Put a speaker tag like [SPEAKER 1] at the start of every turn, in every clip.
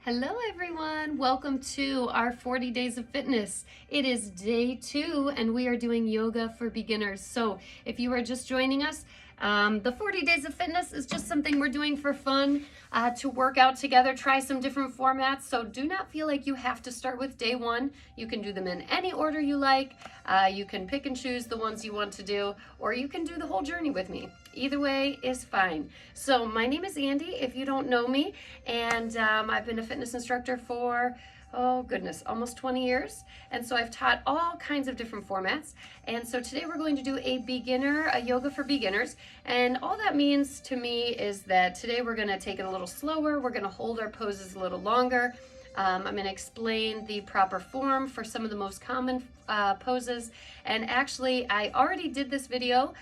[SPEAKER 1] Hello everyone, welcome to our 40 days of fitness. It is day 2 and we are doing yoga for beginners. So if you are just joining us, the 40 days of fitness is just something we're doing for fun, to work out together, try some different formats. So do not feel like you have to start with day 1. You can do them in any order you like. You can pick and choose the ones you want to do, or you can do the whole journey with me. Either way is fine. So my name is Andy, if you don't know me, and I've been a fitness instructor for, oh goodness, almost 20 years. And so I've taught all kinds of different formats. And so today we're going to do a yoga for beginners. And all that means to me is that today we're gonna take it a little slower. We're gonna hold our poses a little longer. I'm going to explain the proper form for some of the most common poses. And actually, I already did this video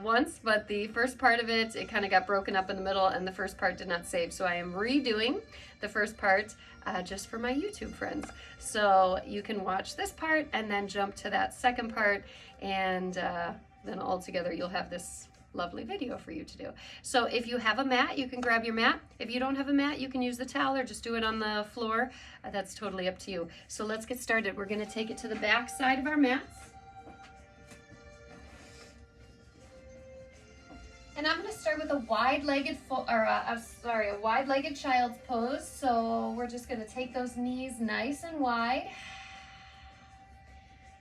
[SPEAKER 1] once, but the first part of it kind of got broken up in the middle and the first part did not save. So I am redoing the first part just for my YouTube friends. So you can watch this part and then jump to that second part, and then all together you'll have this lovely video for you to do. So if you have a mat, you can grab your mat. If you don't have a mat, you can use the towel or just do it on the floor. That's totally up to you. So let's get started. We're going to take it to the back side of our mats. And I'm going to start with a wide-legged child's pose. So we're just going to take those knees nice and wide.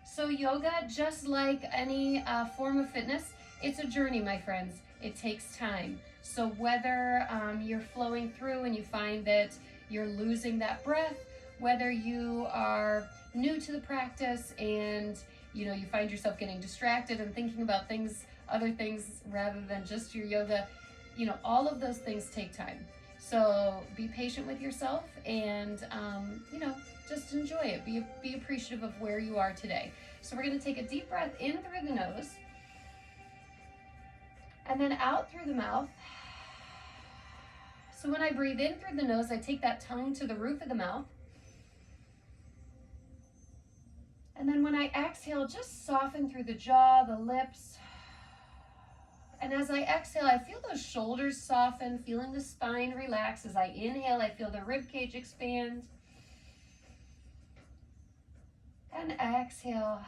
[SPEAKER 1] So yoga, just like any form of fitness, it's a journey, my friends. It takes time. So whether you're flowing through and you find that you're losing that breath, whether you are new to the practice and you find yourself getting distracted and thinking about other things rather than just your yoga, all of those things take time. So be patient with yourself and just enjoy it. Be appreciative of where you are today. So we're going to take a deep breath in through the nose and then out through the mouth. So when I breathe in through the nose, I take that tongue to the roof of the mouth. And then when I exhale, just soften through the jaw, the lips. And as I exhale, I feel those shoulders soften, feeling the spine relax. As I inhale, I feel the rib cage expand. And exhale.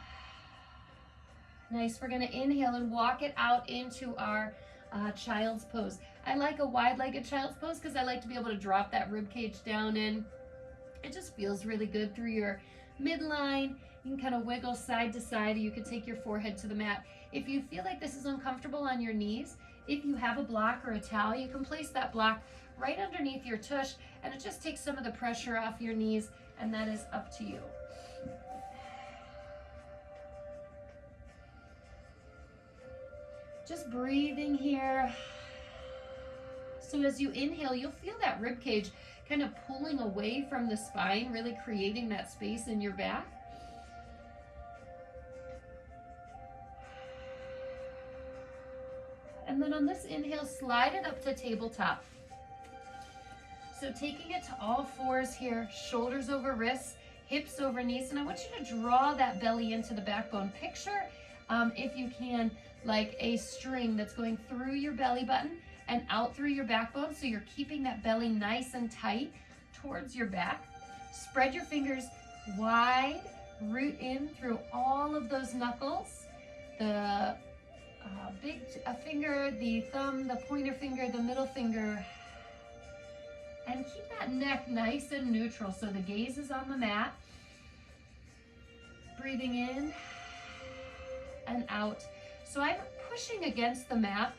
[SPEAKER 1] Nice. We're going to inhale and walk it out into our child's pose. I like a wide-legged child's pose because I like to be able to drop that rib cage down in. It just feels really good through your midline. You can kind of wiggle side to side. You could take your forehead to the mat. If you feel like this is uncomfortable on your knees, if you have a block or a towel, you can place that block right underneath your tush, and it just takes some of the pressure off your knees, and that is up to you. Just breathing here. So as you inhale, you'll feel that rib cage kind of pulling away from the spine, really creating that space in your back. And then on this inhale, slide it up to tabletop. So taking it to all fours here, shoulders over wrists, hips over knees. And I want you to draw that belly into the backbone. Picture, if you can, like a string that's going through your belly button and out through your backbone. So you're keeping that belly nice and tight towards your back. Spread your fingers wide, root in through all of those knuckles. The big finger, the thumb, the pointer finger, the middle finger. And keep that neck nice and neutral so the gaze is on the mat. Breathing in and out. So I'm pushing against the mat,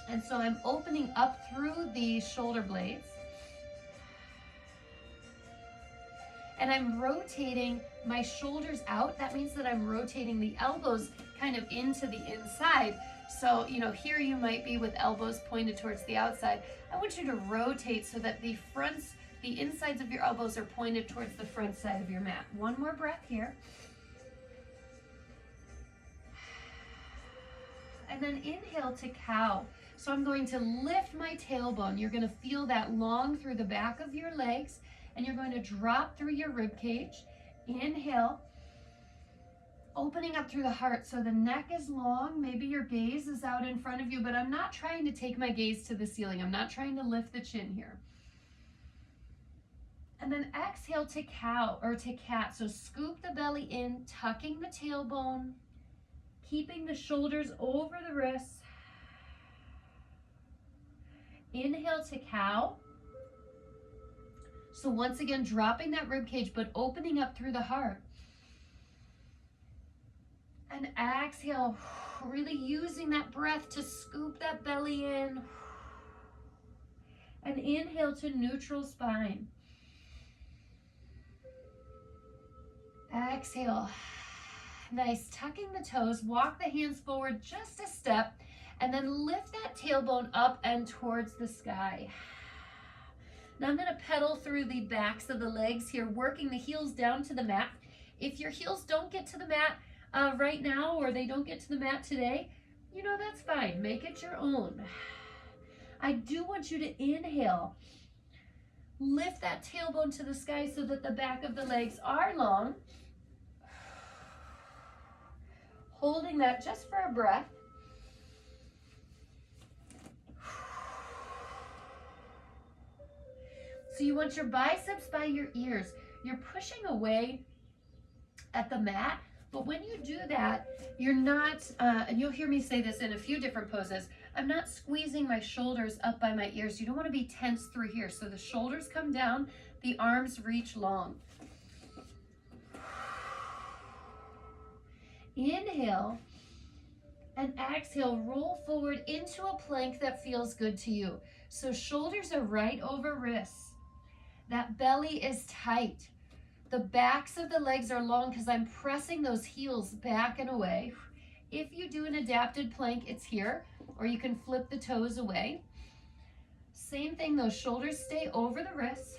[SPEAKER 1] and so I'm opening up through the shoulder blades. And I'm rotating my shoulders out. That means that I'm rotating the elbows kind of into the inside. So, here you might be with elbows pointed towards the outside. I want you to rotate so that the insides of your elbows are pointed towards the front side of your mat. One more breath here. And then inhale to cow. So I'm going to lift my tailbone. You're going to feel that long through the back of your legs, and you're going to drop through your rib cage. Inhale, opening up through the heart. So the neck is long. Maybe your gaze is out in front of you, but I'm not trying to take my gaze to the ceiling. I'm not trying to lift the chin here. And then exhale to cow or to cat. So scoop the belly in, tucking the tailbone, keeping the shoulders over the wrists. Inhale to cow. So once again, dropping that rib cage, but opening up through the heart. And exhale, really using that breath to scoop that belly in. And inhale to neutral spine. Exhale. Nice. Tucking the toes, walk the hands forward just a step, and then lift that tailbone up and towards the sky. Now I'm going to pedal through the backs of the legs here, working the heels down to the mat. If your heels don't get to the mat right now, or they don't get to the mat today, you know, that's fine. Make it your own. I do want you to inhale. Lift that tailbone to the sky so that the back of the legs are long. Holding that just for a breath. So you want your biceps by your ears. You're pushing away at the mat, but when you do that, you're not, and you'll hear me say this in a few different poses, I'm not squeezing my shoulders up by my ears. You don't want to be tense through here. So the shoulders come down, the arms reach long. Inhale and exhale, roll forward into a plank that feels good to you. So shoulders are right over wrists. That belly is tight. The backs of the legs are long because I'm pressing those heels back and away. If you do an adapted plank, it's here, or you can flip the toes away. Same thing, those shoulders stay over the wrists.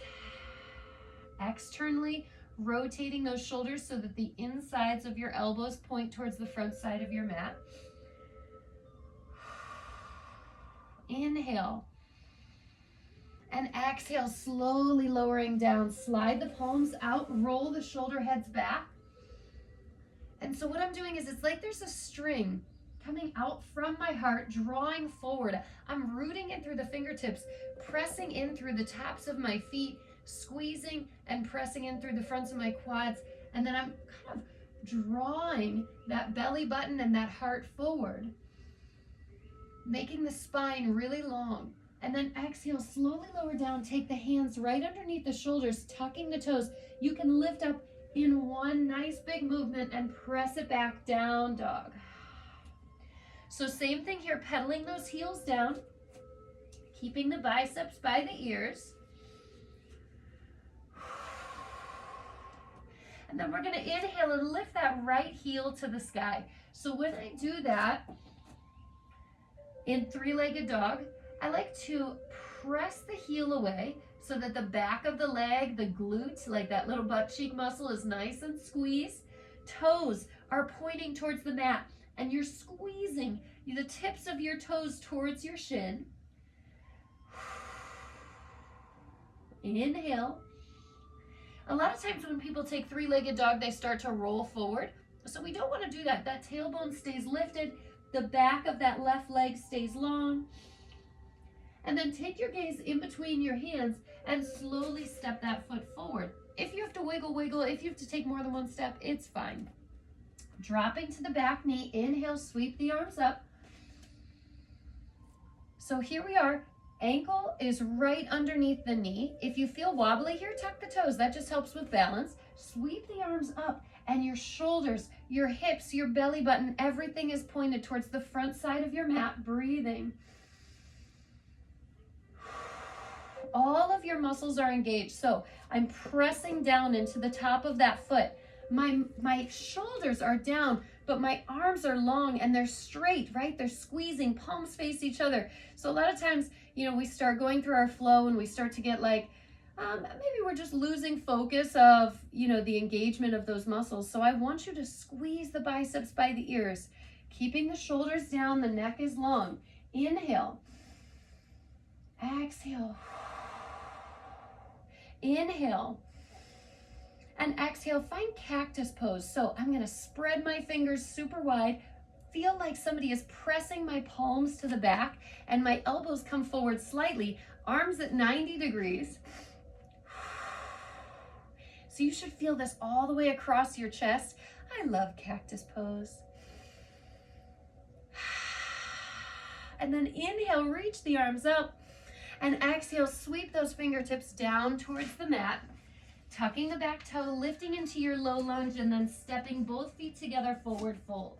[SPEAKER 1] Externally rotating those shoulders so that the insides of your elbows point towards the front side of your mat. Inhale. And exhale, slowly lowering down. Slide the palms out, roll the shoulder heads back. And so what I'm doing is it's like there's a string coming out from my heart, drawing forward. I'm rooting it through the fingertips, pressing in through the tops of my feet, squeezing and pressing in through the fronts of my quads. And then I'm kind of drawing that belly button and that heart forward, making the spine really long. And then exhale, slowly lower down, take the hands right underneath the shoulders, tucking the toes. You can lift up in one nice big movement and press it back down, dog. So same thing here, pedaling those heels down, keeping the biceps by the ears. And then we're gonna inhale and lift that right heel to the sky. So when I do that in three-legged dog, I like to press the heel away so that the back of the leg, the glutes, like that little butt cheek muscle is nice and squeezed. Toes are pointing towards the mat and you're squeezing the tips of your toes towards your shin. Inhale. A lot of times when people take three-legged dog, they start to roll forward. So we don't want to do that. That tailbone stays lifted. The back of that left leg stays long. And then take your gaze in between your hands and slowly step that foot forward. If you have to wiggle, if you have to take more than one step, it's fine. Dropping to the back knee, inhale, sweep the arms up. So here we are. Ankle is right underneath the knee. If you feel wobbly here, tuck the toes. That just helps with balance. Sweep the arms up and your shoulders, your hips, your belly button, everything is pointed towards the front side of your mat, breathing. All of your muscles are engaged. So I'm pressing down into the top of that foot. My shoulders are down, but my arms are long and they're straight, right? They're squeezing, palms face each other. So a lot of times, you know, we start going through our flow and we start to get like, maybe we're just losing focus of, you know, the engagement of those muscles. So I want you to squeeze the biceps by the ears, keeping the shoulders down, the neck is long. Inhale. Exhale. Inhale. And exhale, find cactus pose. So I'm gonna spread my fingers super wide, feel like somebody is pressing my palms to the back and my elbows come forward slightly, arms at 90 degrees. So you should feel this all the way across your chest. I love cactus pose. And then inhale, reach the arms up, and exhale, sweep those fingertips down towards the mat, tucking the back toe, lifting into your low lunge, and then stepping both feet together, forward fold.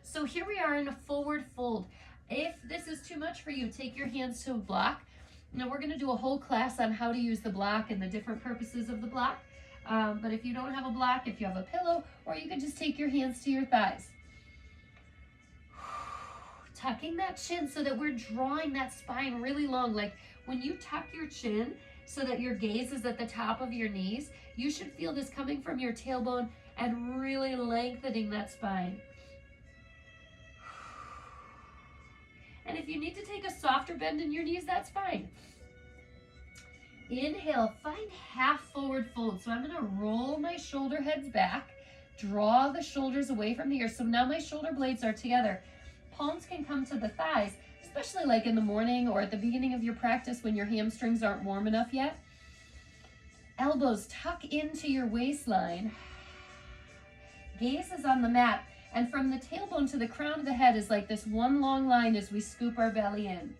[SPEAKER 1] So here we are in a forward fold. If this is too much for you, take your hands to a block. Now we're going to do a whole class on how to use the block and the different purposes of the block. But if you don't have a block, if you have a pillow, or you can just take your hands to your thighs. Tucking that chin so that we're drawing that spine really long. Like when you tuck your chin so that your gaze is at the top of your knees, you should feel this coming from your tailbone and really lengthening that spine. And if you need to take a softer bend in your knees, that's fine. Inhale, find half forward fold. So I'm going to roll my shoulder heads back, draw the shoulders away from the ears. So now my shoulder blades are together. Palms can come to the thighs, especially like in the morning or at the beginning of your practice when your hamstrings aren't warm enough yet. Elbows tuck into your waistline. Gaze is on the mat. And from the tailbone to the crown of the head is like this one long line as we scoop our belly in.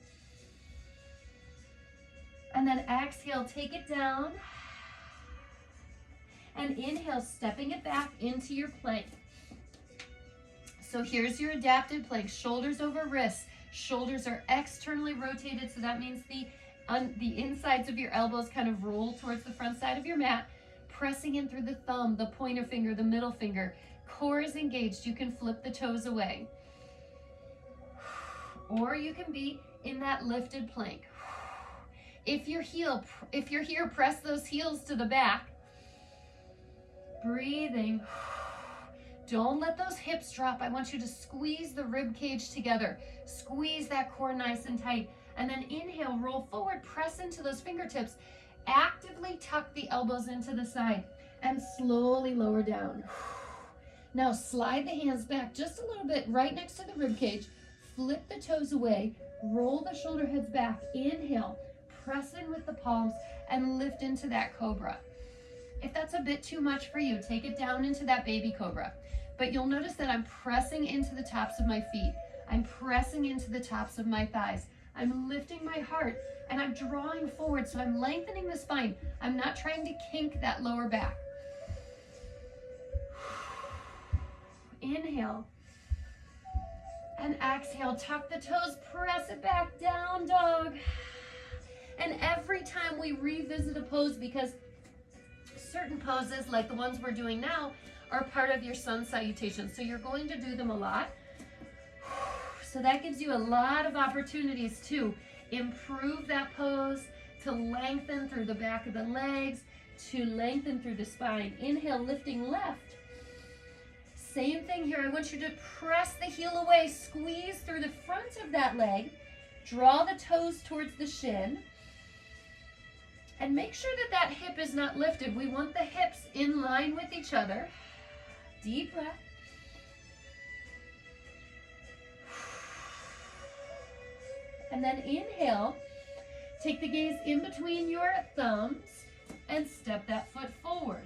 [SPEAKER 1] And then exhale, take it down. And inhale, stepping it back into your plank. So here's your adapted plank, shoulders over wrists. Shoulders are externally rotated, so that means the insides of your elbows kind of roll towards the front side of your mat, pressing in through the thumb, the pointer finger, the middle finger. Core is engaged. You can flip the toes away. Or you can be in that lifted plank. If you're here, press those heels to the back. Breathing. Don't let those hips drop. I want you to squeeze the rib cage together. Squeeze that core nice and tight. And then inhale, roll forward, press into those fingertips. Actively tuck the elbows into the side and slowly lower down. Now slide the hands back just a little bit right next to the rib cage. Flip the toes away. Roll the shoulder heads back. Inhale, press in with the palms and lift into that cobra. If that's a bit too much for you, take it down into that baby cobra. But you'll notice that I'm pressing into the tops of my feet. I'm pressing into the tops of my thighs. I'm lifting my heart and I'm drawing forward. So I'm lengthening the spine. I'm not trying to kink that lower back. Inhale. And exhale, tuck the toes, press it back, down dog. And every time we revisit a pose, because certain poses, like the ones we're doing now, are part of your sun salutation. So you're going to do them a lot. So that gives you a lot of opportunities to improve that pose, to lengthen through the back of the legs, to lengthen through the spine. Inhale, lifting left. Same thing here. I want you to press the heel away, squeeze through the front of that leg, draw the toes towards the shin, and make sure that that hip is not lifted. We want the hips in line with each other. Deep breath. And then inhale, take the gaze in between your thumbs and step that foot forward,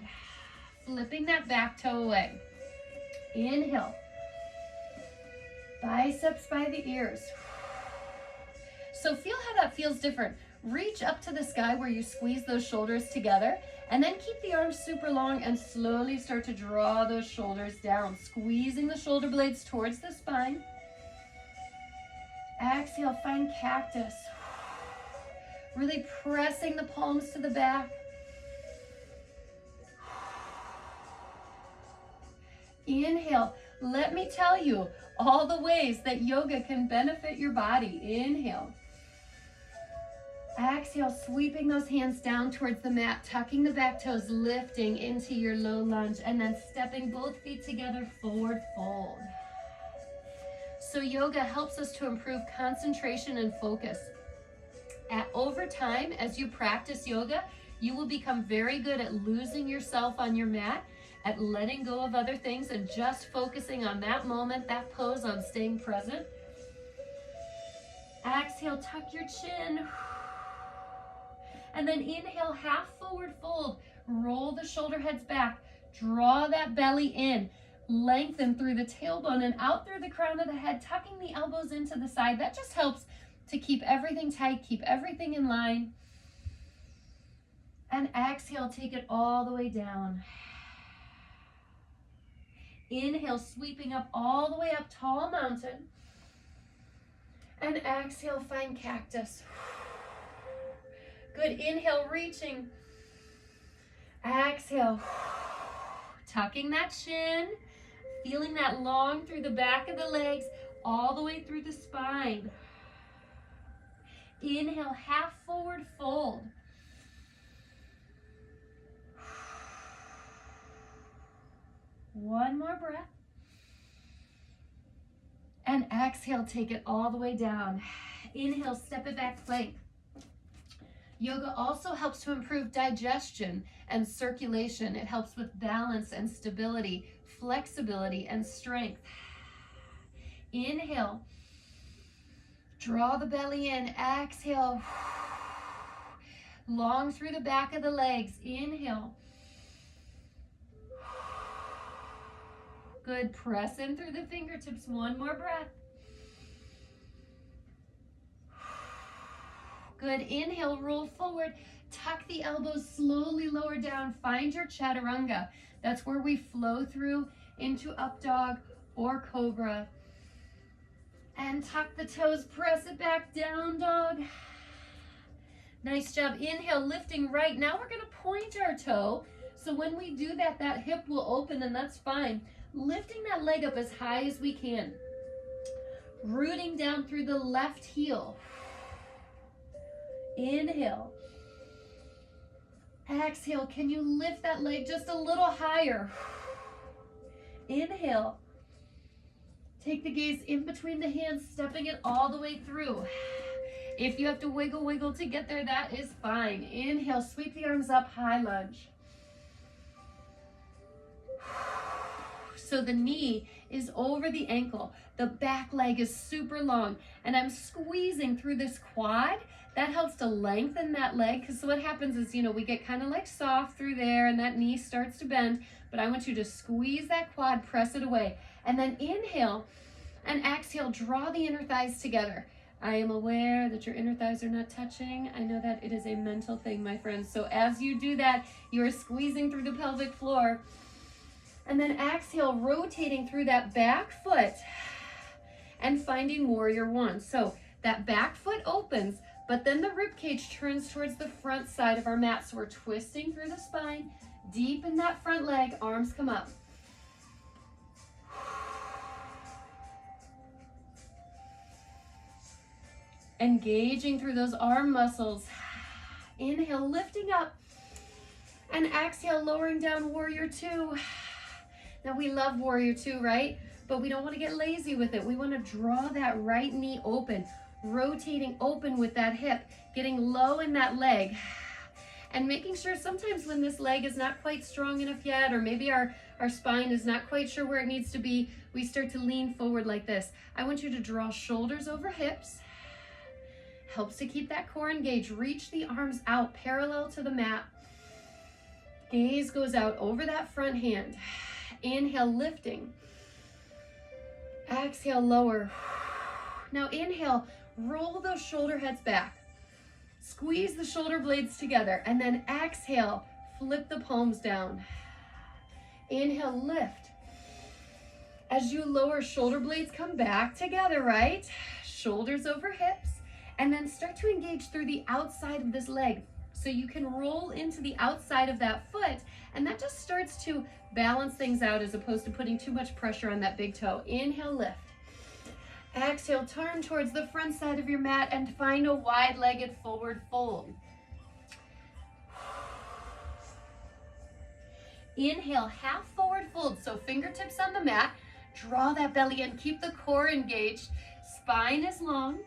[SPEAKER 1] flipping that back toe away. Inhale, biceps by the ears. So feel how that feels different. Reach up to the sky where you squeeze those shoulders together, and then keep the arms super long and slowly start to draw those shoulders down, squeezing the shoulder blades towards the spine. Exhale, find cactus. Really pressing the palms to the back. Inhale. Let me tell you all the ways that yoga can benefit your body. Inhale. Exhale, sweeping those hands down towards the mat, tucking the back toes, lifting into your low lunge, and then stepping both feet together, forward fold. So yoga helps us to improve concentration and focus. Over time, as you practice yoga, you will become very good at losing yourself on your mat, at letting go of other things and just focusing on that moment, that pose, on staying present. Exhale, tuck your chin. And then inhale, half forward fold. Roll the shoulder heads back. Draw that belly in. Lengthen through the tailbone and out through the crown of the head, tucking the elbows into the side. That just helps to keep everything tight, keep everything in line. And exhale, take it all the way down. Inhale, sweeping up all the way up, tall mountain. And exhale, find cactus. Good, inhale, reaching. Exhale, tucking that chin, feeling that long through the back of the legs, all the way through the spine. Inhale, half forward fold. One more breath. And exhale, take it all the way down. Inhale, step it back, plank. Yoga also helps to improve digestion and circulation. It helps with balance and stability, flexibility and strength. Inhale, draw the belly in. Exhale, long through the back of the legs. Inhale. Good, press in through the fingertips. One more breath. Good, inhale, roll forward. Tuck the elbows, slowly lower down. Find your chaturanga. That's where we flow through into up dog or cobra. And tuck the toes, press it back, down dog. Nice job. Inhale, lifting right. Now we're gonna point our toe. So when we do that, that hip will open and that's fine. Lifting that leg up as high as we can. Rooting down through the left heel. Inhale. Exhale. Can you lift that leg just a little higher? Inhale. Take the gaze in between the hands, stepping it all the way through. If you have to wiggle to get there, that is fine. Inhale, sweep the arms up, high lunge. So the knee is over the ankle. The back leg is super long. And I'm squeezing through this quad. That helps to lengthen that leg. Because what happens is, we get kind of like soft through there and that knee starts to bend. But I want you to squeeze that quad, press it away. And then inhale and exhale, draw the inner thighs together. I am aware that your inner thighs are not touching. I know that it is a mental thing, my friends. So as you do that, you are squeezing through the pelvic floor. And then exhale, rotating through that back foot and finding warrior one. So that back foot opens, but then the rib cage turns towards the front side of our mat. So we're twisting through the spine, deep in that front leg, arms come up. Engaging through those arm muscles. Inhale, lifting up. And exhale, lowering down, warrior two. Now we love warrior two, right? But we don't want to get lazy with it. We want to draw that right knee open, rotating open with that hip, getting low in that leg. And making sure sometimes when this leg is not quite strong enough yet, or maybe our spine is not quite sure where it needs to be, we start to lean forward like this. I want you to draw shoulders over hips. Helps to keep that core engaged. Reach the arms out parallel to the mat. Gaze goes out over that front hand. Inhale, lifting. Exhale, lower. Now inhale, roll those shoulder heads back. Squeeze the shoulder blades together. And then exhale, flip the palms down. Inhale, lift. As you lower, shoulder blades come back together, right? Shoulders over hips. And then start to engage through the outside of this leg. So you can roll into the outside of that foot, and that just starts to balance things out as opposed to putting too much pressure on that big toe. Inhale, lift. Exhale, turn towards the front side of your mat and find a wide-legged forward fold. Inhale, half forward fold. So fingertips on the mat, draw that belly in, keep the core engaged, spine is long.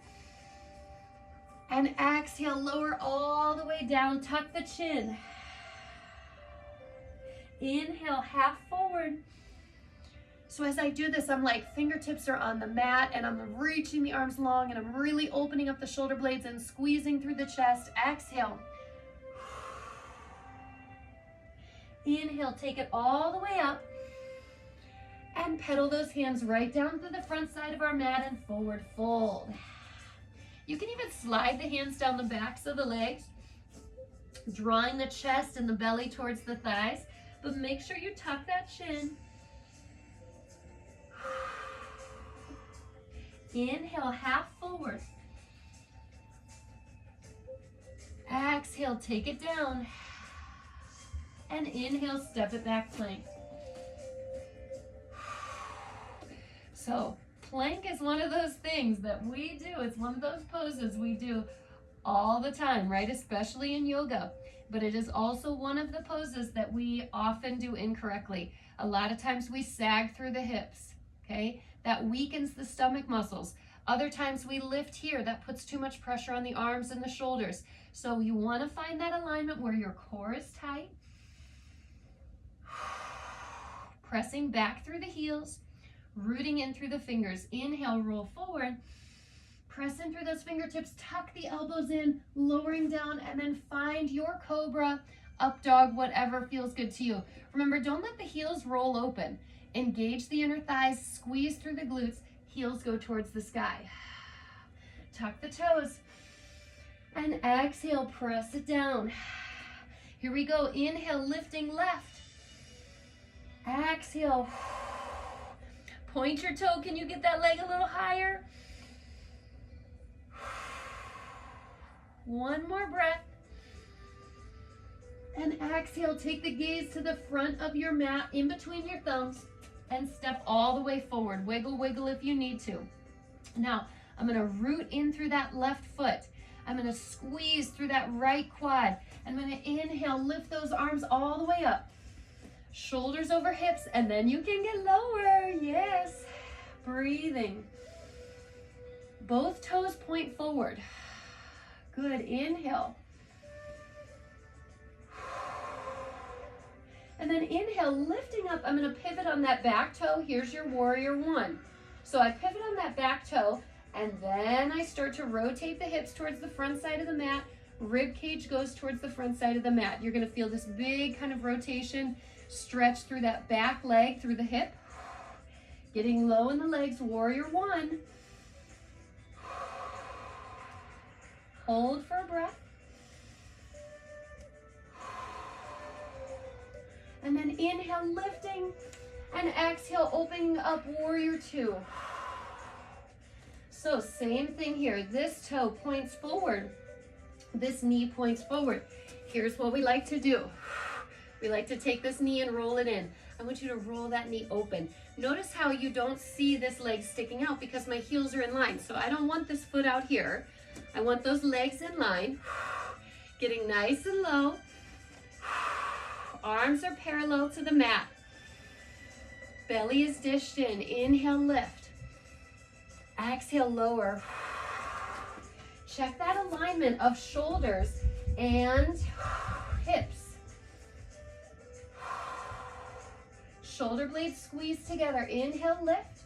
[SPEAKER 1] And exhale, lower all the way down, tuck the chin. Inhale, half forward. So as I do this, I'm like, fingertips are on the mat and I'm reaching the arms long and I'm really opening up the shoulder blades and squeezing through the chest. Exhale, Inhale, take it all the way up. And pedal those hands right down to the front side of our mat and forward fold. You can even slide the hands down the backs of the legs, drawing the chest and the belly towards the thighs, but make sure you tuck that chin. Inhale, half forward. Exhale, take it down. And inhale, step it back, plank. So plank is one of those things that we do. It's one of those poses we do all the time, right? Especially in yoga. But it is also one of the poses that we often do incorrectly. A lot of times we sag through the hips, okay? That weakens the stomach muscles. Other times we lift here. That puts too much pressure on the arms and the shoulders. So you want to find that alignment where your core is tight. Pressing back through the heels. Rooting in through the fingers. Inhale, roll forward. Press in through those fingertips. Tuck the elbows in, lowering down, and then find your cobra, up dog, whatever feels good to you. Remember, don't let the heels roll open. Engage the inner thighs, squeeze through the glutes. Heels go towards the sky. Tuck the toes. And exhale, press it down. Here we go. Inhale, lifting left. Exhale. Point your toe. Can you get that leg a little higher? One more breath. And exhale, take the gaze to the front of your mat, in between your thumbs, and step all the way forward. Wiggle, wiggle if you need to. Now, I'm gonna root in through that left foot. I'm gonna squeeze through that right quad. I'm gonna inhale, lift those arms all the way up. Shoulders over hips, and then you can get lower. Yes. Breathing. Both toes point forward. Good. Inhale. And then inhale, lifting up. I'm going to pivot on that back toe. Here's your warrior one. So I pivot on that back toe, and then I start to rotate the hips towards the front side of the mat. Rib cage goes towards the front side of the mat. You're going to feel this big kind of rotation. Stretch through that back leg, through the hip. Getting low in the legs, warrior one. Hold for a breath. And then inhale, lifting. And exhale, opening up, warrior two. So same thing here. This toe points forward. This knee points forward. Here's what we like to do. We like to take this knee and roll it in. I want you to roll that knee open. Notice how you don't see this leg sticking out because my heels are in line. So I don't want this foot out here. I want those legs in line. Getting nice and low. Arms are parallel to the mat. Belly is dished in. Inhale, lift. Exhale, lower. Check that alignment of shoulders and hips. Shoulder blades squeeze together. Inhale, lift.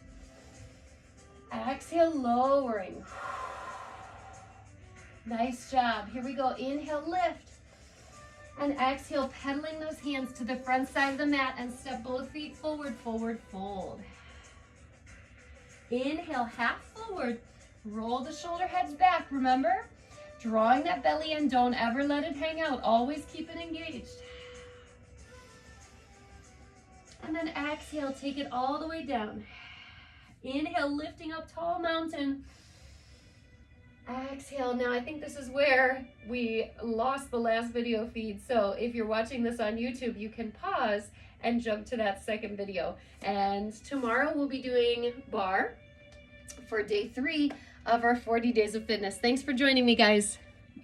[SPEAKER 1] Exhale, lowering. Nice job. Here we go. Inhale, lift. And exhale, pedaling those hands to the front side of the mat and step both feet forward, forward, fold. Inhale, half forward. Roll the shoulder heads back. Remember, drawing that belly in. Don't ever let it hang out. Always keep it engaged. And then exhale, take it all the way down. Inhale, lifting up, tall mountain. Exhale. Now I think this is where we lost the last video feed. So if you're watching this on YouTube, you can pause and jump to that second video. And tomorrow we'll be doing bar for day 3 of our 40 days of fitness. Thanks for joining me, guys.